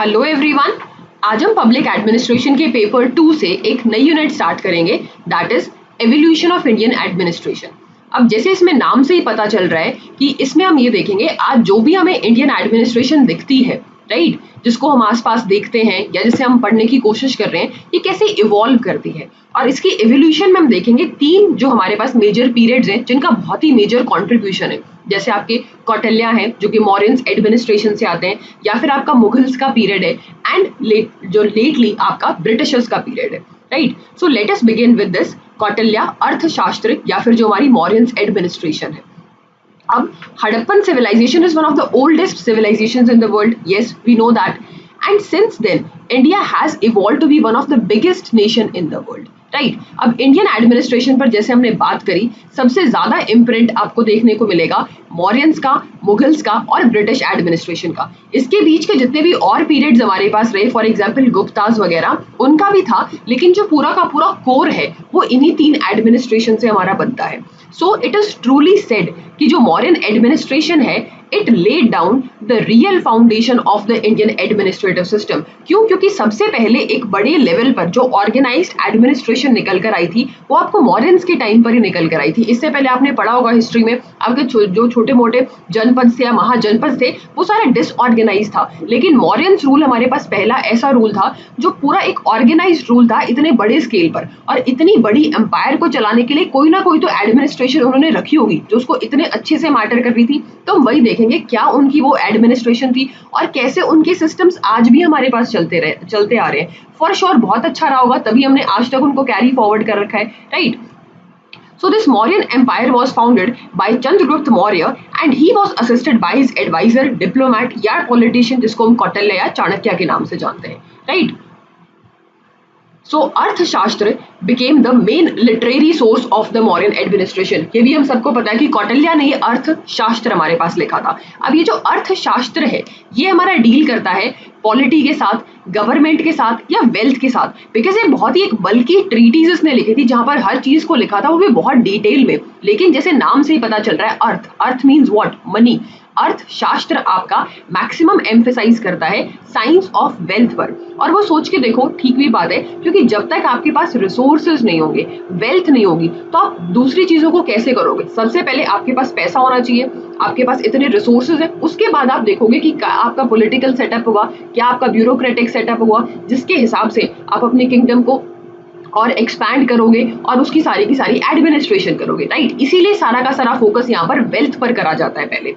Hello everyone. आज हम public administration के पेपर 2 से एक नई यूनिट स्टार्ट करेंगे, that is evolution of Indian administration. अब जैसे इसमें नाम से ही पता चल रहा है कि इसमें हम ये देखेंगे आज जो भी हमें इंडियन एडमिनिस्ट्रेशन दिखती है, राइट, जिसको हम आसपास देखते हैं या जिसे हम पढ़ने की कोशिश कर रहे हैं, ये कैसे इवॉल्व करती है। और इसकी एवोल्यूशन में हम देखेंगे तीन जो हमारे पास मेजर पीरियड्स हैं जिनका बहुत ही मेजर कॉन्ट्रीब्यूशन है। जैसे आपके कौटिल्या हैं जो कि मौर्यंस एडमिनिस्ट्रेशन से आते हैं, या फिर आपका मुगल्स का पीरियड है, एंड जो लेटली आपका ब्रिटिशर्स का पीरियड है, right. So let us begin with this Kautilya अर्थशास्त्र या फिर जो हमारी मौर्यंस एडमिनिस्ट्रेशन है। अब Harappan civilization is one of the oldest civilizations in the world. Yes, we know that. And since then, India has evolved to be one of the biggest nation in the world. Right अब Indian administration पर जैसे हमने बात करी, सबसे ज्यादा imprint आपको देखने को मिलेगा मौर्यंस का, मुगल्स का और ब्रिटिश एडमिनिस्ट्रेशन का। इसके बीच के जितने भी और पीरियड्स हमारे पास रहे, फॉर एग्जांपल गुप्ताज वगैरह, उनका भी था, लेकिन जो पूरा का पूरा कोर है वो इन्हीं तीन एडमिनिस्ट्रेशन से हमारा बनता है। So it is truly said कि जो मौर्यन एडमिनिस्ट्रेशन है, it laid down the real foundation of the Indian administrative system. क्यों? क्योंकि सबसे पहले एक बड़े लेवल पर जो ऑर्गेनाइज्ड एडमिनिस्ट्रेशन निकल कर आई थी वो आपको मौर्यंस के टाइम पर ही निकल कर आई थी। इससे पहले आपने पढ़ा होगा हिस्ट्री में, आपके जो छोटे मोटे जनपद थे या महाजनपद थे वो सारे डिसऑर्गेनाइज था, लेकिन मौर्यंस रूल हमारे पास पहला ऐसा रूल था जो पूरा एक ऑर्गेनाइज्ड रूल था इतने बड़े स्केल पर। और इतनी बड़ी एम्पायर को चलाने के लिए कोई ना कोई तो एडमिनिस्ट्रेशन उन्होंने रखी होगी जो उसको इतने अच्छे से मैटर कर रही थी। तो हम वही देखेंगे क्या उनकी वो एडमिनिस्ट्रेशन थी और कैसे उनके सिस्टम्स आज भी हमारे पास चलते आ रहे हैं। फॉर श्योर बहुत अच्छा रहा होगा, तभी हमने आज तक उनको कैरी फॉरवर्ड कर रखा है, right. So this Mauryan Empire was founded by Chandragupta Maurya and he was assisted by his advisor, diplomat या politician जिसको हम कौटिल्य या चाणक्य के नाम से जानते हैं, right? So अर्थशास्त्र became the main literary source of the Mauryan administration। ये भी हम सबको पता है कि कौटिल्या ने ये अर्थशास्त्र हमारे पास लिखा था। अब ये जो अर्थशास्त्र है ये हमारा डील करता है पॉलिटी के साथ, गवर्नमेंट के साथ या वेल्थ के साथ, बिकॉज ये बहुत ही एक बल्कि ट्रीटीज इसने लिखी थी जहां पर हर चीज को लिखा था, वो भी बहुत डिटेल में। लेकिन जैसे नाम से ही पता चल रहा है अर्थ मीन्स व्हाट, मनी। अर्थशास्त्र आपका मैक्सिमम एम्फेसाइज करता है साइंस ऑफ वेल्थ पर। और वो सोच के देखो, ठीक भी बात है, क्योंकि जब तक आपके पास रिसोर्सेज नहीं होंगे, वेल्थ नहीं होगी, तो आप दूसरी चीजों को कैसे करोगे। सबसे पहले आपके पास पैसा होना चाहिए, आपके पास इतने रिसोर्सेज है, उसके बाद आप देखोगे कि आपका पॉलिटिकल सेटअप होगा, क्या आपका ब्यूरोक्रेटिक सेटअप होगा, जिसके हिसाब से आप अपने किंगडम को और एक्सपैंड करोगे और उसकी सारी की सारी एडमिनिस्ट्रेशन करोगे, राइट। इसीलिए सारा का सारा फोकस यहाँ पर वेल्थ पर करा जाता है पहले।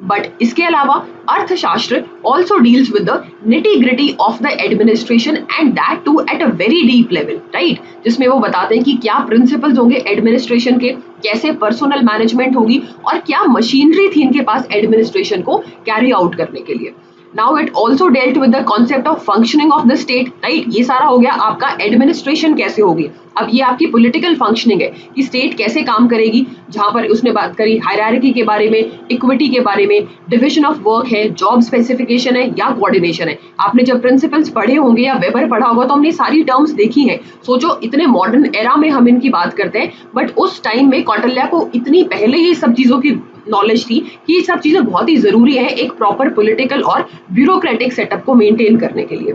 बट इसके अलावा Arthashastra also deals with the nitty gritty of the administration and that too at a very deep level, right, जिसमें वो बताते हैं कि क्या प्रिंसिपल्स होंगे एडमिनिस्ट्रेशन के, कैसे पर्सनल मैनेजमेंट होगी और क्या मशीनरी थी इनके पास एडमिनिस्ट्रेशन को कैरी आउट करने के लिए। Now it also dealt with the concept of functioning of the state, right? ये सारा हो गया आपका एडमिनिस्ट्रेशन कैसे होगी। अब ये आपकी पॉलिटिकल फंक्शनिंग है कि स्टेट कैसे काम करेगी, जहां पर उसने बात करी हायरार्की के बारे में, इक्विटी के बारे में, डिविजन ऑफ वर्क है, जॉब स्पेसिफिकेशन है या कोऑर्डिनेशन है। आपने जब प्रिंसिपल्स पढ़े होंगे या वेबर पढ़ा होगा तो हमने सारी टर्म्स देखी हैं। सोचो इतने मॉडर्न एरा में हम इनकी बात करते हैं, बट उस टाइम में कौटिल्या को इतनी पहले ही सब चीजों की नॉलेज थी कि ये सब चीजें बहुत ही जरूरी है एक प्रॉपर पॉलिटिकल और ब्यूरोक्रेटिक सेटअप को मेंटेन करने के लिए।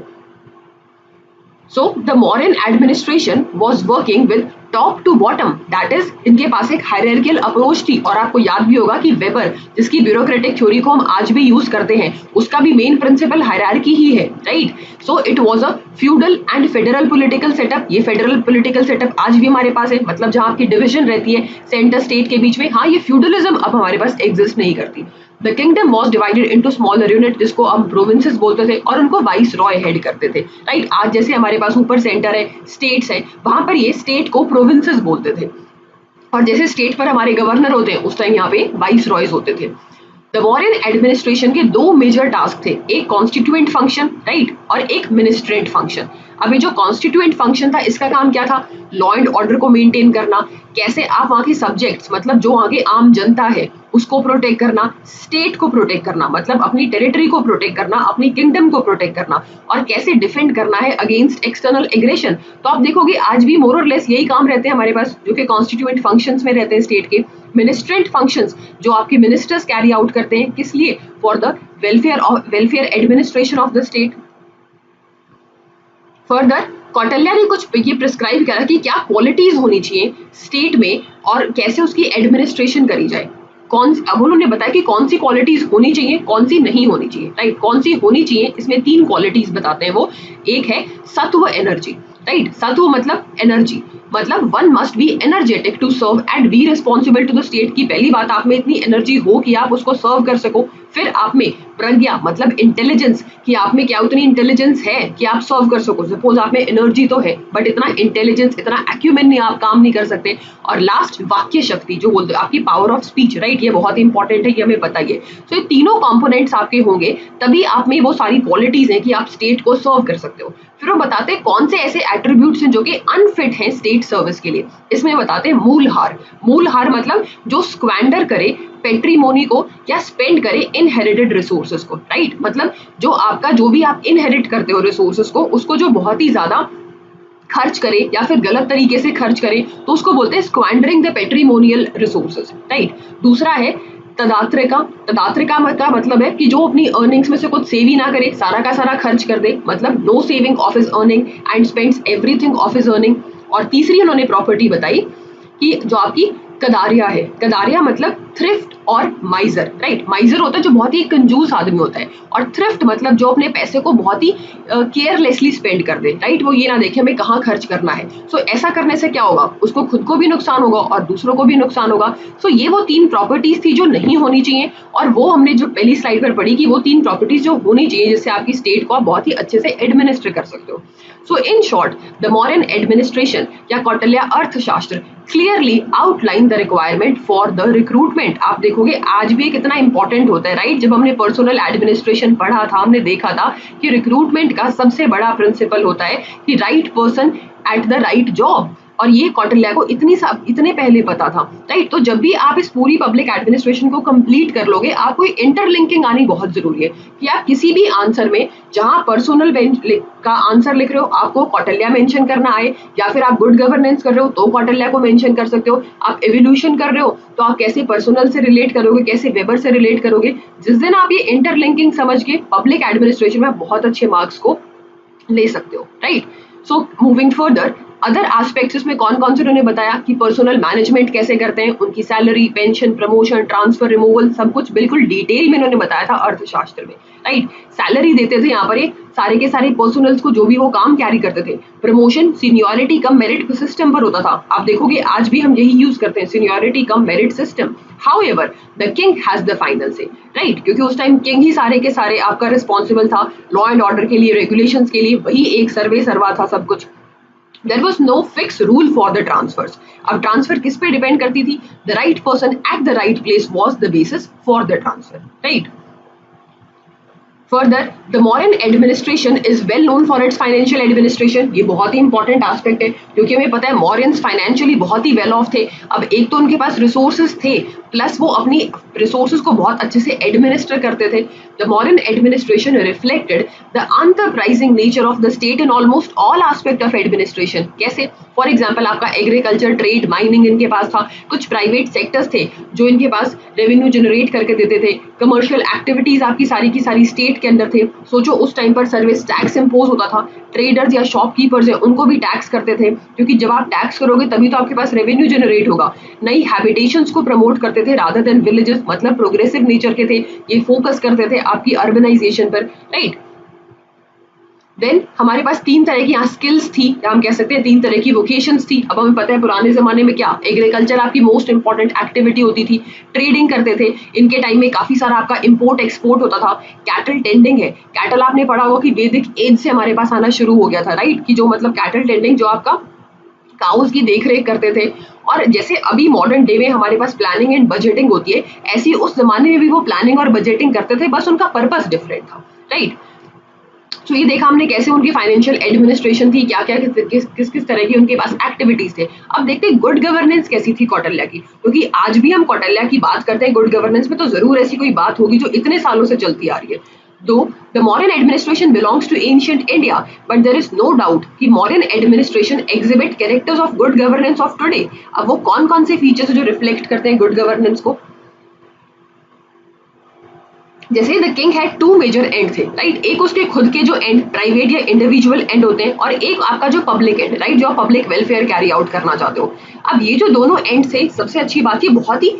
So the Mauryan administration was working with top to bottom, that is इनके पास एक हायरार्कियल अप्रोच थी। और आपको याद भी होगा कि वेबर, जिसकी ब्यूरोक्रेटिक थ्योरी को हम आज भी यूज करते हैं, उसका भी मेन प्रिंसिपल हायरार्की ही है, right. So it was a feudal and federal political setup. ये फेडरल पॉलिटिकल सेटअप आज भी हमारे पास है, मतलब जहां आपकी डिवीजन रहती है सेंटर स्टेट के बीच में। हाँ, ये फ्यूडलिज्म अब हमारे पास एग्जिस्ट नहीं करती। The kingdom was divided into smaller unit, जिसको हम प्रोविंसेस बोलते थे, और उनको वाइस रॉय हेड करते थे, राइट। आज जैसे हमारे पास ऊपर सेंटर है, स्टेट्स है, वहां पर ये स्टेट को प्रोविंसेस बोलते थे, और जैसे स्टेट पर हमारे गवर्नर होते हैं उस टाइम यहाँ पे वाइस रॉयज होते थे। द मौर्यन एडमिनिस्ट्रेशन के दो मेजर टास्क थे, एक कॉन्स्टिट्यूएंट फंक्शन, राइट, और एक मिनिस्ट्रेट फंक्शन। अभी जो कॉन्स्टिट्यूएंट फंक्शन था इसका काम क्या था, लॉ एंड ऑर्डर को मेंटेन करना, कैसे आप वहां के सब्जेक्ट्स, मतलब जो वहां के आम जनता है उसको प्रोटेक्ट करना, स्टेट को प्रोटेक्ट करना, मतलब अपनी टेरिटरी को प्रोटेक्ट करना, अपनी किंगडम को प्रोटेक्ट करना, और कैसे डिफेंड करना है अगेंस्ट एक्सटर्नल एग्रेशन। तो आप देखोगे आज भी मोर और लेस यही काम रहते हैं हमारे पास, जो कि कॉन्स्टिट्यूएंट फंक्शंस में रहते हैं स्टेट के। मिनिस्ट्रेट फंक्शंस जो आपके मिनिस्टर्स कैरी आउट करते हैं, किस लिए, for the welfare administration of the state. Further Kautilya ने कुछ ये प्रिस्क्राइब करा कि क्या क्वालिटीज होनी चाहिए स्टेट में और कैसे उसकी एडमिनिस्ट्रेशन करी जाए। अब उन्होंने बताया कि कौन सी क्वालिटीज होनी चाहिए, कौन सी नहीं होनी चाहिए, राइट। कौन सी होनी चाहिए, इसमें 3 क्वालिटीज बताते हैं वो। एक है सत्व एनर्जी, राइट। सत्व मतलब एनर्जी, मतलब one must be energetic to serve and be responsible to the state. की पहली बात आप में इतनी एनर्जी हो कि आप उसको सर्व कर सको। फिर आप में प्रज्ञा मतलब इंटेलिजेंस, कि आप में क्या उतनी इंटेलिजेंस है कि आप सर्व कर सको। सपोज आप में एनर्जी तो है बट इतना इंटेलिजेंस, इतना एक्यूमेन नहीं, आप काम नहीं कर सकते। और लास्ट वाक्य शक्ति, जो बोलते हैं आपकी पावर ऑफ स्पीच, राइट। ये बहुत इंपॉर्टेंट है, ये हमें बताइए। तो ये तीनों कंपोनेंट्स आपके होंगे तभी आप में वो सारी क्वालिटीज हैं कि आप स्टेट को सर्व कर सकते हो। फिर वो बताते हैं कौन से ऐसे एट्रीब्यूट्स हैं जो कि अनफिट हैं स्टेट सर्विस के लिए। इसमें बताते हैं मूलहार। मूलहार मतलब जो स्क्वैंडर करे पेट्रीमोनी को या स्पेंड करे इनहेरिटेड रिसोर्सेज को, राइट। मतलब जो आपका जो भी आप इनहेरिट करते हो रिसोर्सेज को, उसको जो बहुत ही ज्यादा खर्च करे या फिर गलत तरीके से खर्च करे तो उसको बोलते हैं स्क्वैंडरिंग द पेट्रीमोनियल रिसोर्सेज, राइट। दूसरा है तदात्रिका। तदात्रिका का मतलब है कि जो अपनी अर्निंग्स में से कुछ सेव ही ना करे, सारा का सारा खर्च कर दे, मतलब no saving of his earning and spends everything of his earning. और तीसरी उन्होंने प्रॉपर्टी बताई कि जो आपकी कदारिया है। कदारिया मतलब थ्रिफ्ट और माइजर, राइट। माइजर होता है जो बहुत ही कंजूस आदमी होता है, और थ्रिफ्ट मतलब जो अपने पैसे को बहुत ही केयरलेसली स्पेंड कर दे, राइट। वो ये ना देखे हमें कहाँ खर्च करना है। सो ऐसा करने से क्या होगा, उसको खुद को भी नुकसान होगा और दूसरों को भी नुकसान होगा। सो ये वो 3 प्रॉपर्टीज थी जो नहीं होनी चाहिए, और वो हमने जो पहली स्लाइड पर पढ़ी कि वो 3 प्रॉपर्टीज जो होनी चाहिए जिससे आपकी स्टेट को आप बहुत ही अच्छे से एडमिनिस्टर कर सकते हो। So in short the modern administration या Kautilya Arthashastra clearly outline the requirement for the recruitment. आप देखोगे आज भी कितना इंपॉर्टेंट होता है, राइट। जब हमने पर्सनल एडमिनिस्ट्रेशन पढ़ा था हमने देखा था कि रिक्रूटमेंट का सबसे बड़ा प्रिंसिपल होता है कि right person at the right job. और ये कौटिल्य को इतने पहले पता था, राइट। तो जब भी आप इस पूरी पब्लिक एडमिनिस्ट्रेशन को कंप्लीट कर लोगे, आपको इंटरलिंकिंग आनी बहुत जरूरी है कि आप किसी भी आंसर में जहां पर्सनल का आंसर लिख रहे हो आपको कौटिल्य मेंशन करना आए, या फिर आप गुड गवर्नेंस कर रहे हो तो कौटिल्य को मेंशन कर सकते हो। आप एवोल्यूशन कर रहे हो तो आप कैसे पर्सनल से रिलेट करोगे, कैसे वेबर से रिलेट करोगे। जिस दिन आप ये इंटरलिंकिंग समझ के पब्लिक एडमिनिस्ट्रेशन में बहुत अच्छे मार्क्स को ले सकते हो, right. So moving further other aspects इसमें कौन कौन से उन्होंने बताया कि पर्सनल मैनेजमेंट कैसे करते हैं, उनकी salary, pension, promotion, transfer, removal, सब कुछ बिल्कुल डिटेल में उन्होंने बताया था अर्थशास्त्र में, राइट। सैलरी देते थे यहाँ पर ये सारे के सारे पर्सनल्स को जो भी वो काम कैरी करते थे। Promotion seniority cum merit system पर होता था। आप देखोगे आज भी हम यही यूज करते हैं, seniority cum merit system. However the king has the final से, राइट, क्योंकि उस टाइम किंग ही सारे के सारे आपका रिस्पॉन्सिबल था लॉ एंड ऑर्डर के लिए, रेगुलेशंस के लिए, वही एक सर्वे सर्वा था सब कुछ। There was no fixed rule for the transfers. अब ट्रांसफर किस पे डिपेंड करती थी? The right person at the right place was the basis for the transfer, right? Further, the modern administration is well known for its financial administration. ये बहुत ही important aspect है क्योंकि हमें पता है मॉरियंस फाइनेंशियली बहुत ही वेल ऑफ थे। अब एक तो उनके पास रिसोर्सेज थे प्लस वो अपनी रिसोर्सेज को बहुत अच्छे से एडमिनिस्टर करते थे। The modern administration reflected the unsurprising nature of the state in almost all aspect of administration. कैसे? फॉर एग्जाम्पल आपका एग्रीकल्चर, ट्रेड, माइनिंग इनके पास था। कुछ प्राइवेट सेक्टर्स थे जो इनके पास रेवेन्यू जनरेट करके देते थे। कमर्शियल एक्टिविटीज आपकी सारी की सारी स्टेट के अंदर थे। सोचो उस टाइम पर सर्विस टैक्स इंपोज होता था। ट्रेडर्स या शॉपकीपर्स है उनको भी टैक्स करते थे क्योंकि जब आप टैक्स करोगे तभी तो आपके पास रेवेन्यू जनरेट होगा। नई हैबिटेशंस को प्रमोट करते थे रादर देन विलेजेस, मतलब प्रोग्रेसिव नेचर के थे, ये फोकस करते थे आपकी अर्बनाइजेशन पर, राइट। देन हमारे पास 3 तरह की यहाँ स्किल्स थी, या हम कह सकते हैं 3 तरह की वोकेशंस थी। अब हमें पता है पुराने जमाने में क्या एग्रीकल्चर आपकी मोस्ट इंपॉर्टेंट एक्टिविटी होती थी। ट्रेडिंग करते थे, इनके टाइम में काफी सारा आपका इंपोर्ट एक्सपोर्ट होता था। कैटल टेंडिंग है, कैटल आपने पढ़ा होगा कि वैदिक एज से हमारे पास आना शुरू हो गया था, राइट, कि जो मतलब कैटल टेंडिंग जो आपका काउस की देखरेख करते थे। और जैसे अभी मॉडर्न डे में हमारे पास प्लानिंग एंड बजटिंग होती है, ऐसी उस जमाने में भी वो प्लानिंग और बजटिंग करते थे, बस उनका पर्पस डिफरेंट था, राइट। तो ये देखा हमने कैसे उनकी फाइनेंशियल एडमिनिस्ट्रेशन थी, क्या क्या किस किस तरह की उनके पास एक्टिविटीज थे। अब देखते हैं गुड गवर्नेंस कैसी थी कौटिल्य की, क्योंकि आज भी हम कौटिल्य की बात करते हैं गुड गवर्नेंस में तो जरूर ऐसी कोई बात होगी जो इतने सालों से चलती आ रही है। Though the modern administration belongs to ancient India, but there is no doubt कि modern administration exhibit characters of good governance of today। अब वो कौन-कौन से फीचर्स जो रिफ्लेक्ट करते हैं गुड गवर्नेंस को? जैसे the king had to measure and थे, राइट। एक उसके खुद के जो एंड प्राइवेट या इंडिविजुअल एंड होते हैं, और एक आपका जो पब्लिक एंड, राइट, जो आप पब्लिक वेलफेयर कैरी आउट करना चाहते हो। अब ये जो दोनों एंड थे, सबसे अच्छी बात ये बहुत ही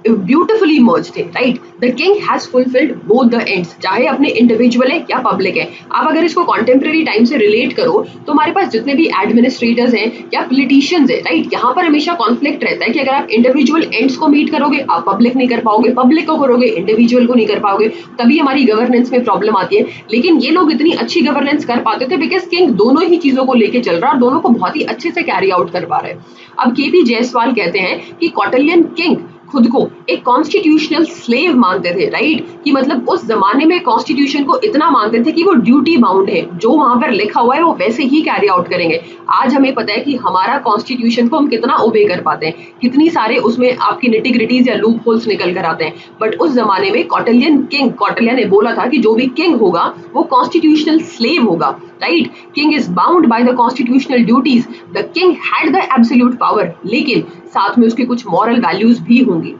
ब्यूटिफुली मर्ज थे, right. The king has fulfilled both the ends, चाहे अपने इंडिविजुअल है या पब्लिक है। आप अगर इसको कॉन्टेम्प्रेरी टाइम से रिलेट करो तो हमारे पास जितने भी एडमिनिस्ट्रेटर्स हैं या पॉलिटिशियंस हैं, राइट, यहाँ पर हमेशा कॉन्फ्लिक्ट रहता है कि अगर आप इंडिविजुअल एंड्स को मीट करोगे आप पब्लिक नहीं कर पाओगे, पब्लिक को करोगे इंडिविजुअल को नहीं कर पाओगे, तभी हमारी गवर्नेंस में प्रॉब्लम आती है। लेकिन ये लोग इतनी अच्छी गवर्नेंस कर पाते थे बिकॉज किंग दोनों ही चीजों को लेके चल रहा है और दोनों को बहुत ही अच्छे से कैरी आउट कर पा रहे हैं। अब केपी जायसवाल कहते हैं कि कौटिल्यन किंग खुद को एक कॉन्स्टिट्यूशनल स्लेव मानते थे, राइट, कि मतलब उस जमाने में कॉन्स्टिट्यूशन को इतना मानते थे कि वो ड्यूटी बाउंड है, जो वहां पर लिखा हुआ है वो वैसे ही कैरी आउट करेंगे। आज हमें पता है कि हमारा कॉन्स्टिट्यूशन को हम कितना ओबे कर पाते हैं, कितनी सारे उसमें आपकी निटिग्रिटीज या लूप होल्स निकल कर आते हैं। बट उस जमाने में कौटिल्यन किंग, कौटिल्य ने बोला था कि जो भी किंग होगा वो कॉन्स्टिट्यूशनल स्लेव होगा, right. King is bound by the constitutional duties, the king had the absolute power, लेकिन साथ में उसकी कुछ मॉरल वैल्यूज भी होंगी,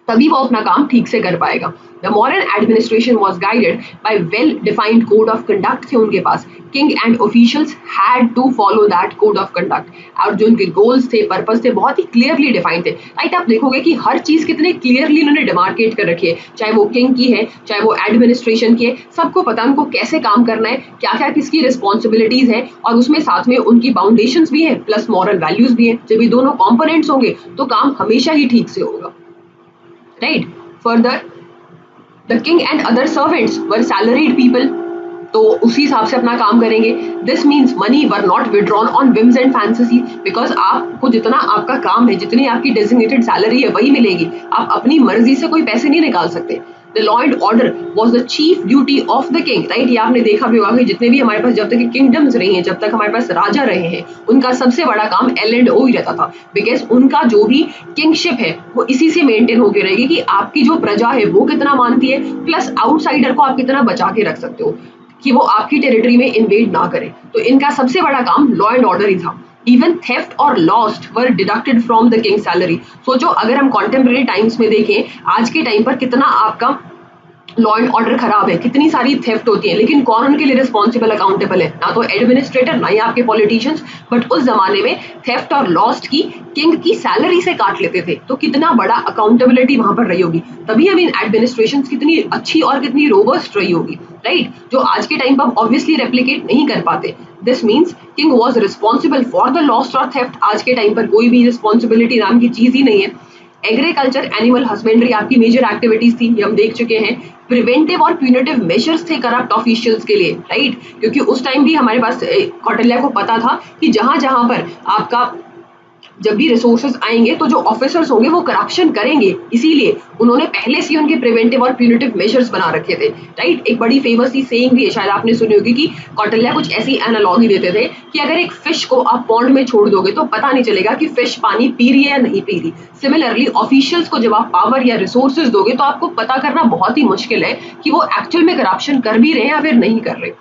तभी वो अपना काम ठीक से कर पाएगा। The modern administration was guided by well-defined code of conduct थे उनके पास। King and officials had to follow that code of conduct। और जो उनके गोल्स थे, पर्पस थे, बहुत ही क्लियरली डिफाइंड थे, राइट। आप देखोगे कि हर चीज कितने क्लियरली उन्होंने डिमार्केट कर रखी है, चाहे वो किंग की है, चाहे वो एडमिनिस्ट्रेशन की है, सबको पता उनको कैसे काम करना है, क्या क्या किसकी रिस्पॉन्सिबिलिटीज है, और उसमें साथ में उनकी फाउंडेशंस भी है प्लस मॉरल वैल्यूज भी है। जब ये दोनों कॉम्पोनेंट्स होंगे तो काम हमेशा ही ठीक से होगा, right. Further the king and other servants were salaried people, तो उसी हिसाब से अपना काम करेंगे। This means money were not withdrawn on whims and fantasy, because आपको जितना आपका काम है, जितनी आपकी डेजिग्नेटेड सैलरी है वही मिलेगी, आप अपनी मर्जी से कोई पैसे नहीं निकाल सकते। The law and order was the chief duty of the king, right? ये आपने देखा भी होगा कि जितने भी हमारे पास जब तक किंगडम्स रही हैं, जब तक हमारे पास राजा रहे हैं, उनका सबसे बड़ा काम L&O ही रहता था, बिकॉज उनका जो भी किंगशिप है वो इसी से मेंटेन होकर रहेगी कि आपकी जो प्रजा है वो कितना मानती है, प्लस आउटसाइडर को आप कितना बचा के रख सकते हो कि वो आपकी टेरिटरी में इन्वेड ना करे। तो इनका सबसे बड़ा काम लॉ एंड ऑर्डर ही था। Even theft or lost were deducted from the king's salary। सोचो अगर हम कॉन्टेम्परेरी टाइम्स में देखें, आज के टाइम पर कितना आपका लॉ एंड ऑर्डर खराब है, कितनी सारी थेफ्ट होती है, लेकिन कौन उनके लिए रिस्पॉन्सिबल अकाउंटेबल है? ना तो एडमिनिस्ट्रेटर, ना ही आपके पॉलिटिशियंस। बट उस जमाने में थेफ्ट और लॉस्ट की किंग की सैलरी से काट लेते थे, तो कितना बड़ा अकाउंटेबिलिटी वहां पर रही होगी, तभी हम इन एडमिनिस्ट्रेशन कितनी अच्छी और कितनी रोबस्ट रही होगी, राइट, जो आज के टाइम पर ऑब्वियसली रेप्लिकेट नहीं कर पाते। This means king was responsible for the lost और थेफ्ट। आज के टाइम पर कोई भी रिस्पॉन्सिबिलिटी नाम की चीज ही नहीं है। एग्रीकल्चर, एनिमल हस्बेंड्री आपकी मेजर एक्टिविटीज थी, ये हम देख चुके हैं। प्रिवेंटिव और प्यूनिटिव मेजर्स थे करप्ट ऑफिशियल्स के लिए, राइट, क्योंकि उस टाइम भी हमारे पास कौटिल्य को पता था कि जहां जहां पर आपका जब भी रिसोर्सेज आएंगे तो जो ऑफिसर्स होंगे वो करप्शन करेंगे, इसीलिए उन्होंने पहले से उनके प्रिवेंटिव और प्यूनिटिव मेजर्स बना रखे थे, राइट। एक बड़ी फेमस सी सेइंग भी है, शायद आपने सुनी होगी, कि कौटिल्य कुछ ऐसी एनालॉजी देते थे कि अगर एक फिश को आप पॉन्ड में छोड़ दोगे तो पता नहीं चलेगा कि फिश पानी पी रही है या नहीं पी रही। सिमिलरली ऑफिशियल्स को जब आप पावर या रिसोर्सेज दोगे तो आपको पता करना बहुत ही मुश्किल है कि वो एक्चुअल में करप्शन कर भी रहे हैं या फिर नहीं कर रहे।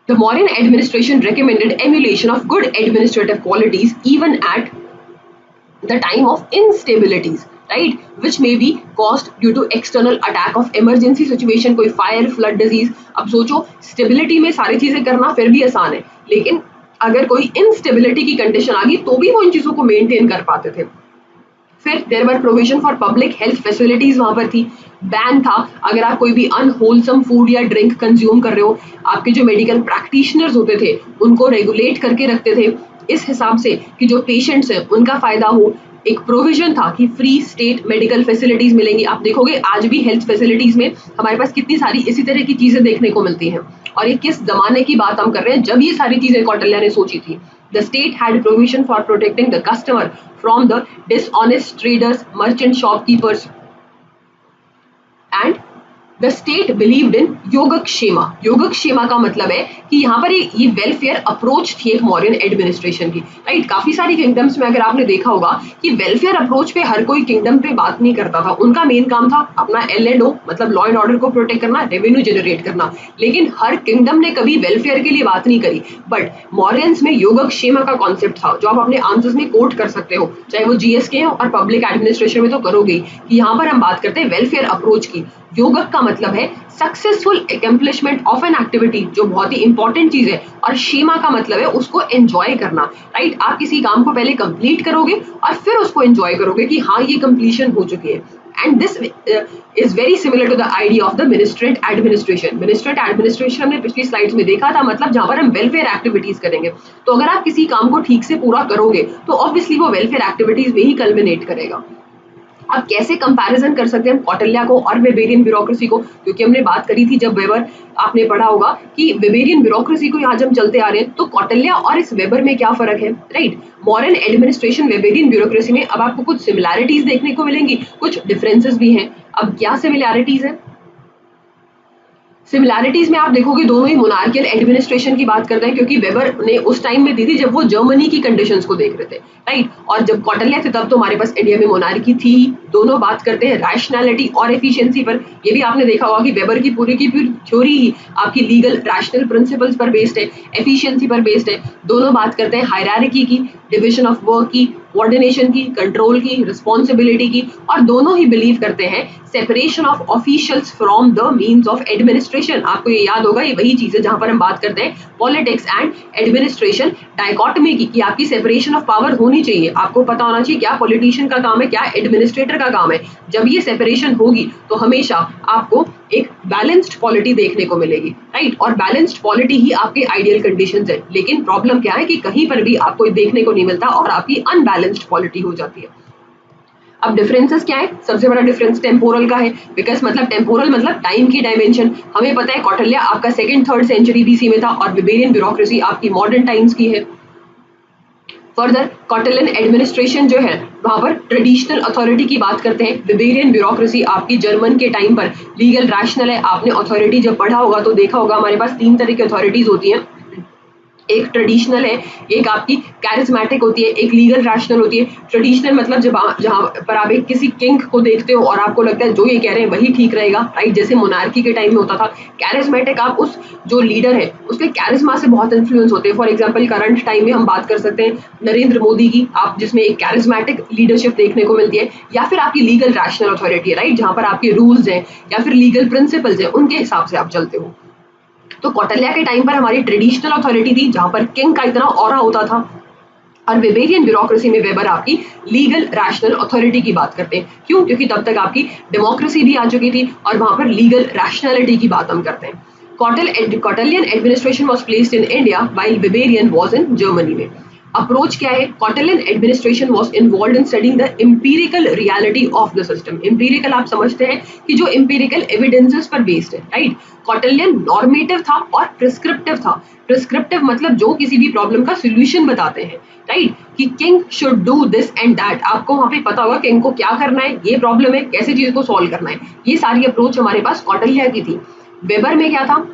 The modern administration recommended emulation of good administrative qualities even at the time of instabilities, right, which may be caused due to external attack of emergency situation, कोई fire, flood, disease। अब सोचो स्टेबिलिटी में सारी चीजें करना फिर भी आसान है, लेकिन अगर कोई इनस्टेबिलिटी की कंडीशन आ गई तो भी वो इन चीजों को मेंटेन कर पाते थे। फिर there were provision for public health facilities वहां पर थी। बैन था अगर आप कोई भी अनहोलसम फूड या ड्रिंक कंज्यूम कर रहे हो, आपके जो मेडिकल प्रैक्टिशनर्स होते थे उनको रेगुलेट करके रखते थे इस हिसाब से कि जो पेशेंट्स हैं उनका फायदा हो। एक प्रोविजन था कि फ्री स्टेट मेडिकल फैसिलिटीज मिलेंगी। आप देखोगे आज भी हेल्थ फैसिलिटीज में हमारे पास कितनी सारी इसी तरह की चीजें देखने को मिलती हैं, और ये किस जमाने की बात हम कर रहे हैं जब ये सारी चीजें कौटिल्य ने सोची थी। The state had provision for protecting the customer from the dishonest traders, merchant shopkeepers, and the state believed in योगक्षेमा। योगक्षेमा का मतलब है कि यहाँ पर ये वेलफेयर अप्रोच थी एक मॉडर्न एडमिनिस्ट्रेशन की, राइट। काफी सारी किंगडम्स में अगर आपने देखा होगा कि वेलफेयर अप्रोच पे हर कोई किंगडम पे बात नहीं करता था, उनका मेन काम था अपना L&O मतलब लॉ एंड ऑर्डर को प्रोटेक्ट करना, रेवेन्यू जनरेट करना, लेकिन हर किंगडम ने कभी वेलफेयर के लिए बात नहीं करी। बट मॉरियंस में योगक्षेमा का कॉन्सेप्ट था जो आप अपने आंसर्स में कोट कर सकते हो, चाहे वो GS के हो और पब्लिक एडमिनिस्ट्रेशन में तो करोगे कि यहाँ पर हम बात करते हैं वेलफेयर अप्रोच की। योगक का मतलब है successful accomplishment of an activity, जो बहुत ही इंपॉर्टेंट चीज है। और क्षेमा का मतलब है उसको एंजॉय करना, राइट। आप किसी काम को पहले कंप्लीट करोगे और फिर उसको एंजॉय करोगे कि हाँ ये कंप्लीशन हो चुकी है। And this is very similar to the idea of the ministrate administration. Ministrate administration हमने पिछली स्लाइड्स में देखा था, मतलब जहां पर हम वेलफेयर एक्टिविटीज करेंगे। तो अगर आप किसी काम को ठीक से पूरा करोगे तो ऑब्वियसली वो वेलफेयर एक्टिविटीज में ही कल्मिनेट करेगा। अब कैसे कंपैरिजन कर सकते हैं हम कौटिल्य को और वेबेरियन ब्यूरोक्रेसी को, क्योंकि हमने बात करी थी जब वेबर, आपने पढ़ा होगा कि वेबेरियन ब्यूरोक्रेसी को आज हम चलते आ रहे हैं, तो कौटिल्य और इस वेबर में क्या फर्क है, right. Modern administration Weberian bureaucracy में अब आपको कुछ सिमिलैरिटीज देखने को मिलेंगी, कुछ डिफरेंसेस भी हैं। अब क्या सिमिलैरिटीज है? सिमिलैरिटीज में आप देखोगे दोनों ही मोनार्कियल एडमिनिस्ट्रेशन की बात करते हैं, क्योंकि वेबर ने उस टाइम में दी थी जब वो जर्मनी की कंडीशंस को देख रहे थे, राइट। और जब कौटिल्य थे तब तो हमारे पास इंडिया में मोनार्की थी। दोनों बात करते हैं रैशनैलिटी और एफिशिएंसी पर। ये भी आपने देखा होगा कि वेबर की पूरी थ्योरी ही आपकी लीगल रैशनल प्रिंसिपल्स पर बेस्ड है, एफिशिएंसी पर बेस्ड है। दोनों बात करते हैं हायरार्की की, डिविजन ऑफ वर्क की, कोऑर्डिनेशन की, कंट्रोल की, रिस्पॉन्सिबिलिटी की, और दोनों ही बिलीव करते हैं separation of officials from the means of administration. आपको ये याद होगा, ये वही चीज है जहां पर हम बात करते हैं पॉलिटिक्स एंड एडमिनिस्ट्रेशन डायकॉटमी की, कि आपकी सेपरेशन ऑफ पावर होनी चाहिए। आपको पता होना चाहिए क्या पॉलिटिशियन का काम है, क्या एडमिनिस्ट्रेटर का काम है। जब ये सेपरेशन होगी तो हमेशा आपको एक बैलेंस्ड पॉलिटी देखने को मिलेगी, राइट। और बैलेंस्ड पॉलिटी ही आपकी आइडियल कंडीशंस है। लेकिन प्रॉब्लम क्या है कि कहीं पर भी आपको देखने को नहीं मिलता और आपकी अनबैलेंस्ड पॉलिटी हो जाती है। अब डिफरेंसेस क्या है? सबसे बड़ा डिफरेंस टेम्पोरल का है, बिकॉज मतलब टेम्पोरल मतलब टाइम की डायमेंशन। हमें पता है कौटिल्य आपका 2nd-3rd सेंचुरी बीसी में था और वेबेरियन ब्यूरोक्रेसी आपकी मॉडर्न टाइम्स की है। फर्दर कौटिल्यन एडमिनिस्ट्रेशन जो है वहां पर ट्रेडिशनल अथॉरिटी की बात करते हैं। वेबेरियन ब्यूरोक्रेसी आपकी जर्मन के टाइम पर लीगल रैशनल है। आपने अथॉरिटी जब पढ़ा होगा तो देखा होगा हमारे पास 3 तरह की अथॉरिटीज होती हैं, एक ट्रेडिशनल है, एक आपकी कैरिज्मेटिक होती है, एक लीगल रैशनल होती है। ट्रेडिशनल मतलब जब जहां पर आप एक किसी किंग को देखते हो और आपको लगता है जो ये कह रहे हैं वही ठीक रहेगा, राइट, जैसे मोनार्की के टाइम में होता था। कैरिज्मेटिक आप उस जो लीडर है उसके कैरिज्मा से बहुत इन्फ्लुएंस होते हैं। फॉर एग्जांपल करंट टाइम में हम बात कर सकते हैं नरेंद्र मोदी की, आप जिसमें एक कैरिज्मेटिक लीडरशिप देखने को मिलती है, या फिर आपकी लीगल रैशनल अथॉरिटी है, राइट, जहां पर आपके रूल्स हैं या फिर लीगल प्रिंसिपल्स हैं उनके हिसाब से आप चलते हो। तो कौटिल्य के टाइम पर हमारी ट्रेडिशनल अथॉरिटी थी जहां पर किंग का इतना ऑरा होता था, और वेबेरियन ब्यूरोक्रेसी में वेबर आपकी लीगल रैशनल अथॉरिटी की बात करते हैं। क्यों? क्योंकि तब तक आपकी डेमोक्रेसी भी आ चुकी थी और वहां पर लीगल रैशनैलिटी की बात हम करते हैं। Kautilyan administration was placed in India while Weberian was in Germany में। अप्रोच क्या है? Kautilyan administration was involved in studying the empirical reality of the system. Empirical आप समझते हैं कि जो एम्पिरिकल एविडेंसेस पर बेस्ड है, राइट। कौटिल्यन नॉर्मेटिव था और प्रिस्क्रिप्टिव था। प्रिस्क्रिप्टिव मतलब जो किसी भी प्रॉब्लम का सोल्यूशन बताते हैं, राइट, कि king should do this and that. आपको वहां पे पता होगा किंग को क्या करना है, ये प्रॉब्लम है, कैसे चीज को सॉल्व करना है। ये सारी अप्रोच हमारे पास कौटिल्य की थी। वेबर में क्या था?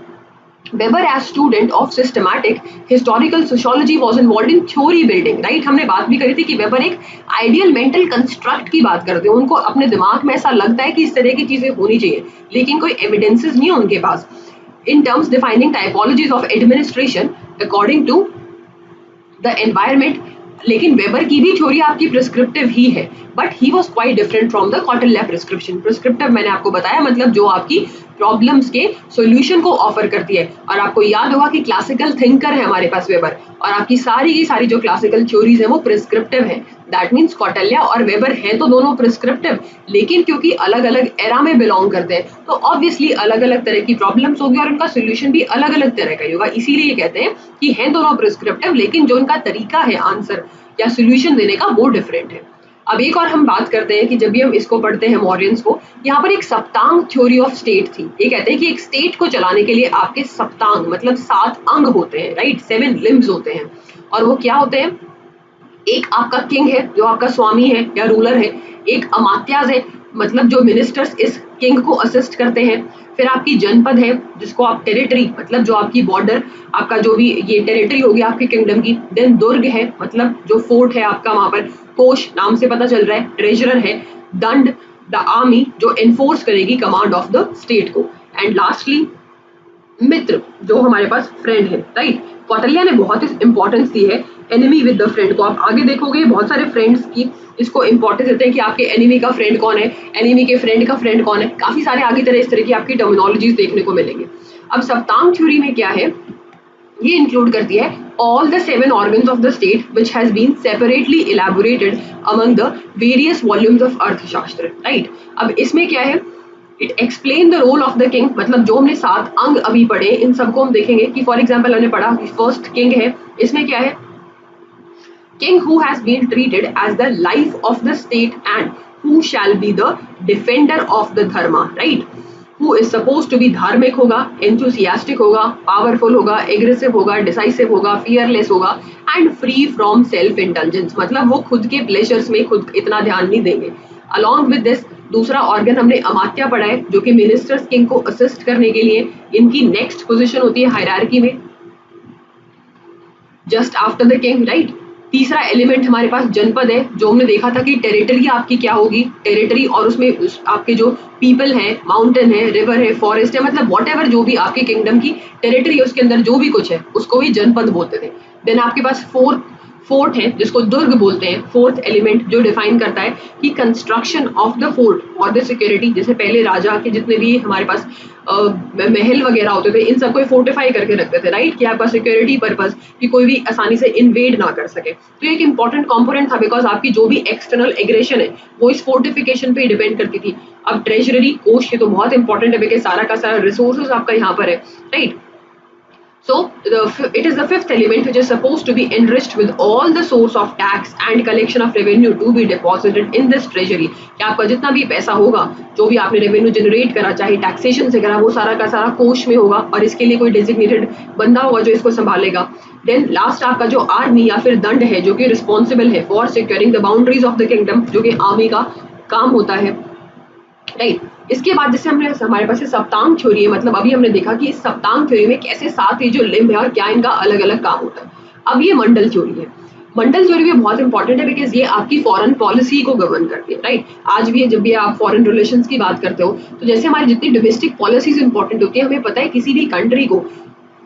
Weber as student of systematic historical sociology was involved in theory building, right? हमने बात भी करी थी कि वेबर एक आइडियल मेंटल कंस्ट्रक्ट की बात करते हैं। उनको अपने दिमाग में ऐसा लगता है कि इस तरह की चीजें होनी चाहिए, लेकिन कोई एविडेंसेस नहीं है उनके पास। In terms defining typologies of administration according to the environment, लेकिन वेबर की भी थ्योरी आपकी प्रिस्क्रिप्टिव ही है, but he was quite different from the Kautilya prescription. Prescriptive मैंने आपको बताया मतलब जो आपकी प्रॉब्लम्स के सॉल्यूशन को ऑफर करती है। और आपको याद होगा कि क्लासिकल थिंकर है हमारे पास वेबर, और आपकी सारी की सारी जो क्लासिकल थ्योरीज है वो प्रिस्क्रिप्टिव है। दैट मीन्स कौटिल्य और वेबर हैं तो दोनों प्रिस्क्रिप्टिव, लेकिन क्योंकि अलग अलग एरा में बिलोंग करते हैं तो ऑब्वियसली अलग अलग तरह की प्रॉब्लम्स होगी और उनका सोल्यूशन भी अलग अलग तरह का ही होगा। इसीलिए कहते हैं कि हैं दोनों प्रिस्क्रिप्टिव, लेकिन जो उनका तरीका है आंसर या सोल्यूशन देने का वो डिफरेंट है। अब एक और हम बात करते हैं कि जब भी हम इसको पढ़ते हैं मॉरियंस को, यहाँ पर एक सप्तांग थ्योरी ऑफ स्टेट थी। ये कहते हैं कि एक स्टेट को चलाने के लिए आपके सप्तांग मतलब 7 अंग होते हैं, राइट, 7 लिम्ब्स होते हैं। और वो क्या होते हैं? एक आपका किंग है जो आपका स्वामी है या रूलर है, एक अमात्याज है मतलब जो मिनिस्टर्स इस किंग को असिस्ट करते हैं, फिर आपकी जनपद है जिसको आप टेरिटरी मतलब जो आपकी बॉर्डर आपका जो भी ये टेरिटरी होगी आपकी किंगडम की, देन दुर्ग है मतलब जो फोर्ट है आपका वहां पर, कोष नाम से पता चल रहा है, ट्रेजरर है, दंड द आर्मी जो एनफोर्स करेगी कमांड ऑफ द स्टेट को, एंड लास्टली मित्र जो हमारे पास फ्रेंड है, राइट। कौटिल्य ने बहुत ही इंपॉर्टेंस दी है एनिमी विद द फ्रेंड को। आप आगे देखोगे बहुत सारे फ्रेंड्स की इसको इंपॉर्टेंस देते हैं कि आपके एनिमी का फ्रेंड कौन है, एनिमी के फ्रेंड का फ्रेंड कौन है, काफी सारे आगे तरह इस तरह की आपकी टर्मिनोलॉजीज देखने को मिलेंगे। अब सप्तांग थ्योरी में क्या है, ये इंक्लूड करती है all the 7 organs of the state which has been separately elaborated among the various volumes of Arthashastra, right. अब इसमें क्या है, it explain the role of the king, मतलब जो हमने 7 अंग अभी पढ़े इन सबको हम देखेंगे कि फॉर एग्जाम्पल हमने पढ़ा कि फर्स्ट किंग है, इसमें क्या है, king who has been treated as the life of the state and who shall be the defender of the dharma, right. Who is suppose to be धार्मिक होगा, एंथुसियास्टिक होगा, पावरफुल होगा, एग्रेसिव होगा, डिसाइसिव होगा, फियरलेस होगा and free from self intelligence, मतलब वो खुद के प्लेजर्स में खुद इतना ध्यान नहीं देंगे। अलॉन्ग विद दिस दूसरा ऑर्गन हमने अमात्या पढ़ा है जो कि मिनिस्टर्स किंग को असिस्ट करने के लिए, इनकी नेक्स्ट पोजीशन होती है हायरार्की में just after the king, right. तीसरा एलिमेंट हमारे पास जनपद है, जो हमने देखा था कि टेरिटरी आपकी क्या होगी, टेरिटरी और उसमें आपके जो पीपल है, माउंटेन है, रिवर है, फॉरेस्ट है, मतलब व्हाटएवर जो भी आपके किंगडम की टेरिटरी है उसके अंदर जो भी कुछ है उसको भी जनपद बोलते थे। देन आपके पास फोर्ट है जिसको दुर्ग बोलते हैं, फोर्थ एलिमेंट जो डिफाइन करता है कि कंस्ट्रक्शन ऑफ द फोर्ट और द सिक्योरिटी, जैसे पहले राजा के जितने भी हमारे पास महल वगैरह होते थे इन सबको फोर्टिफाई करके रखते थे, राइट, कि आपका सिक्योरिटी पर्पस कि कोई भी आसानी से इन्वेड ना कर सके। तो एक इंपॉर्टेंट कंपोनेंट था बिकॉज आपकी जो भी एक्सटर्नल एग्रेशन है वो इस फोर्टिफिकेशन पे डिपेंड करती थी। अब ट्रेजरी कोष ये तो बहुत इंपॉर्टेंट है बिकॉज सारा का सारा रिसोर्सेज आपका यहाँ पर है, right. So it is the fifth element which is supposed to be enriched with all the source of tax and collection of revenue to be deposited in this treasury। कि आपका जितना भी पैसा होगा, जो भी आपने रेवेन्यू जनरेट करा, चाहे टैक्सेशन से करा, वो सारा का सारा कोष में होगा और इसके लिए कोई डेजिग्नेटेड बंदा होगा जो इसको संभालेगा। देन लास्ट आपका जो आर्मी या फिर दंड है जो कि रिस्पॉन्सिबल है for securing the boundaries of the kingdom, जो कि आर्मी का काम होता है, राइट। इसके बाद जैसे हमने हमारे पास सप्तांग थ्योरी है, मतलब अभी हमने देखा कि इस सप्तांग थ्योरी में कैसे 7 ये जो लिम्ब है और क्या इनका अलग अलग काम होता है। अब ये मंडल थ्योरी है, मंडल थ्योरी भी बहुत इंपॉर्टेंट है बिकॉज ये आपकी फॉरेन पॉलिसी को गवर्न करती है, राइट। आज भी जब भी आप फॉरेन रिलेशंस की बात करते हो तो जैसे हमारी जितनी डोमेस्टिक पॉलिसीज इंपॉर्टेंट होती है, हमें पता है किसी भी कंट्री को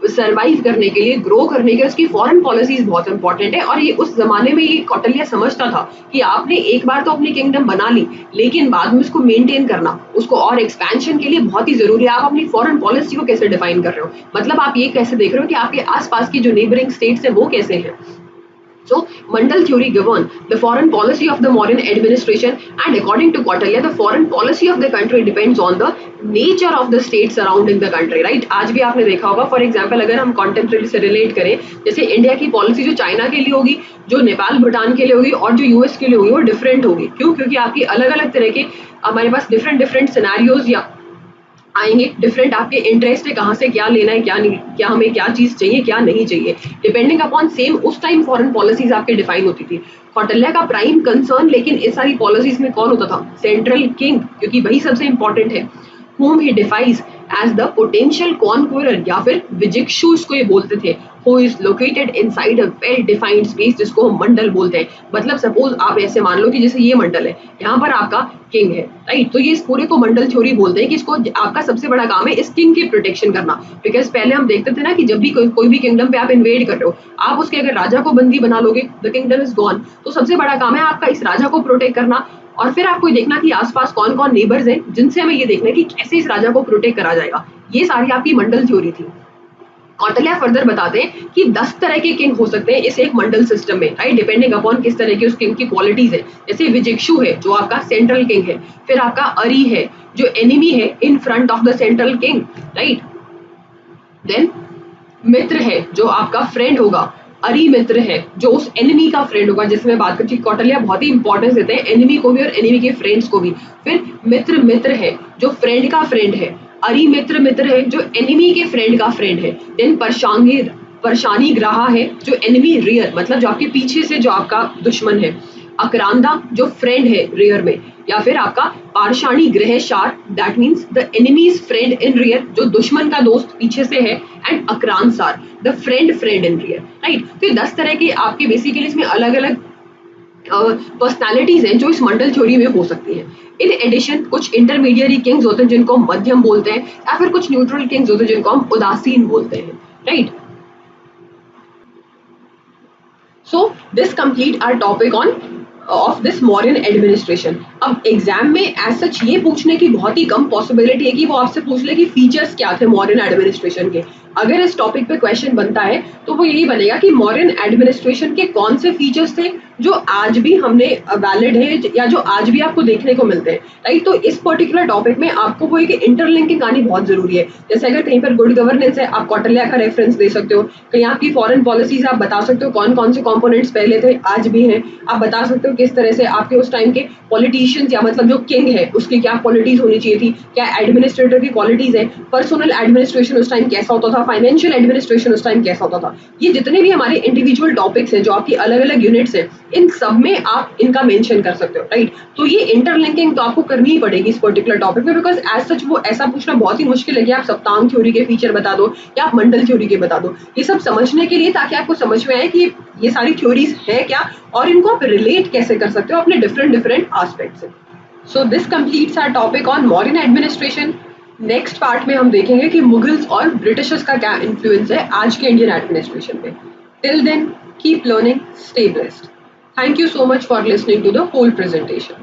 सर्वाइव करने के लिए, ग्रो करने के लिए उसकी फॉरेन पॉलिसीज बहुत इंपॉर्टेंट है। और ये उस जमाने में ये कौटिल्य समझता था कि आपने एक बार तो अपनी किंगडम बना ली लेकिन बाद में उसको मेंटेन करना, उसको और एक्सपेंशन के लिए बहुत ही जरूरी है। आप अपनी फॉरेन पॉलिसी को कैसे डिफाइन कर रहे हो, मतलब आप ये कैसे देख रहे हो कि आपके आसपास की जो नेबरिंग स्टेट्स है वो कैसे हैं। So, Mandal theory govern the foreign policy of the modern administration, and according to Kautilya, the foreign policy of the country depends on the nature of the state surrounding the country, right? आज भी आपने देखा होगा, for example अगर हम contemporary से relate करें, जैसे इंडिया की पॉलिसी जो चाइना के लिए होगी, जो नेपाल भूटान के लिए होगी और जो यूएस के लिए होगी वो डिफरेंट होगी। क्यों? क्योंकि आपकी अलग अलग तरह के हमारे पास डिफरेंट सिनेरियोज या आएंगे, डिफरेंट आपके इंटरेस्ट है, कहाँ से क्या लेना है, क्या नहीं, क्या हमें क्या चीज चाहिए, क्या नहीं चाहिए, डिपेंडिंग अपॉन सेम उस टाइम फॉरेन पॉलिसीज आपके डिफाइन होती थी। कौटिल्य का प्राइम कंसर्न लेकिन इस सारी पॉलिसीज में कौन होता था? सेंट्रल किंग, क्योंकि वही सबसे इंपॉर्टेंट है, whom he defines as the potential conqueror या फिर विजिक्षु इसको ये बोलते थे, who is located inside a well defined space जिसको हम मंडल बोलते हैं। मतलब सपोज आप ऐसे मान लो कि जैसे ये मंडल है, यहाँ पर आपका किंग है, राइट, तो ये इस पूरे को मंडल थ्योरी बोलते हैं कि इसको आपका सबसे बड़ा काम है इस किंग की प्रोटेक्शन करना। बिकॉज पहले हम देखते थे ना कि जब भी कोई भी किंगडम पे आप इन्वेड कर रहे हो, आप उसके अगर राजा को बंदी बना लोगे, द किंगडम इज गॉन, तो सबसे बड़ा काम है आपका इस राजा को प्रोटेक्ट करना। और फिर आपको देखना कि आसपास कौन कौन नेबर्स हैं जिनसे हमें ये देखना है कि कैसे इस राजा को प्रोटेक्ट करा जाएगा। ये सारी आपकी मंडल थ्योरी थी। कौटिल्य फर्दर बताते हैं कि 10 तरह के किंग हो सकते हैं इस एक मंडल सिस्टम में, राइट, डिपेंडिंग अपॉन किस तरह की उस किंग की क्वालिटीज है। जैसे विजिक्षु है जो आपका सेंट्रल किंग है, फिर आपका अरी है जो एनिमी है in front of the central king, right. Then मित्र है जो आपका फ्रेंड होगा, अरी मित्र है जो उस एनिमी का फ्रेंड होगा, जिसमें बात करती है कौटिल्य बहुत ही इंपॉर्टेंस देते हैं एनिमी को भी और एनिमी के फ्रेंड्स को भी। फिर मित्र है जो फ्रेंड का फ्रेंड है, अरी मित्र है जो एनिमी के फ्रेंड का फ्रेंड है। देन परशानी ग्राहा है जो एनिमी रियर, मतलब जो आपके पीछे से जो आपका दुश्मन है। अक्रांदा जो फ्रेंड है रियर में, या फिर आपका पार्शाणी ग्रह शार, that means the enemy's friend in rear, जो दुश्मन का दोस्त पीछे से है, एंड अक्रांसार the friend in rear, right. तो 10 तरह के आपके बेसिकली इसमें अलग अलग पर्सनालिटीज हैं जो इस मंडल थ्योरी में हो सकती हैं। इन एडिशन कुछ इंटरमीडियरी किंग्स होते हैं जिनको हम मध्यम बोलते हैं, या फिर कुछ न्यूट्रल किंग्स होते हैं जिनको हम उदासीन बोलते हैं, right. So this complete our topic on of this Mauryan administration. अब एग्जाम में एज सच ये पूछने की बहुत ही कम पॉसिबिलिटी है कि वो आपसे पूछ ले कि फीचर्स क्या थे मौर्यन एडमिनिस्ट्रेशन के। अगर इस टॉपिक पे क्वेश्चन बनता है तो वो यही बनेगा कि मौर्यन एडमिनिस्ट्रेशन के कौन से फीचर्स थे जो आज भी हमने वैलिड है या जो आज भी आपको देखने को मिलते हैं, राइट। तो इस पर्टिकुलर टॉपिक में आपको वो एक इंटरलिंकिंग आनी बहुत जरूरी है। जैसे अगर कहीं पर गुड गवर्नेंस है, आप कौटिल्य का रेफरेंस दे सकते हो। कहीं आपकी फॉरेन पॉलिसीज आप बता सकते हो कौन कौन से कंपोनेंट्स पहले थे आज भी हैं। आप बता सकते हो किस तरह से आपके उस टाइम के पॉलिटिशियंस या मतलब जो किंग है उसकी क्या क्वालिटीज होनी चाहिए थी, क्या एडमिनिस्ट्रेटर की क्वालिटीज है, पर्सनल एडमिनिस्ट्रेशन उस टाइम कैसा होता था, फाइनेंशियल एडमिनिस्ट्रेशन उस टाइम कैसा होता था। ये जितने भी हमारे इंडिविजुअल टॉपिक्स हैं जो आपकी अलग अलग यूनिट्स हैं, इन सब में आप इनका मेंशन कर सकते हो, राइट। तो ये इंटरलिंकिंग तो आपको करनी ही पड़ेगी इस पर्टिकुलर टॉपिक में, बिकॉज एज सच वो ऐसा पूछना बहुत ही मुश्किल है कि आप सप्तांग थ्योरी के फीचर बता दो या आप मंडल थ्योरी के बता दो। ये सब समझने के लिए ताकि आपको समझ में आए कि ये सारी थ्योरीज है क्या और इनको आप रिलेट कैसे कर सकते हो अपने डिफरेंट डिफरेंट एस्पेक्ट से। So this completes our topic on Mauryan administration. Next part में हम देखेंगे कि मुगल्स और ब्रिटिशर्स का क्या इन्फ्लुएंस है आज के इंडियन एडमिनिस्ट्रेशन पे। Till then keep learning, stay blessed. Thank you so much for listening to the whole presentation.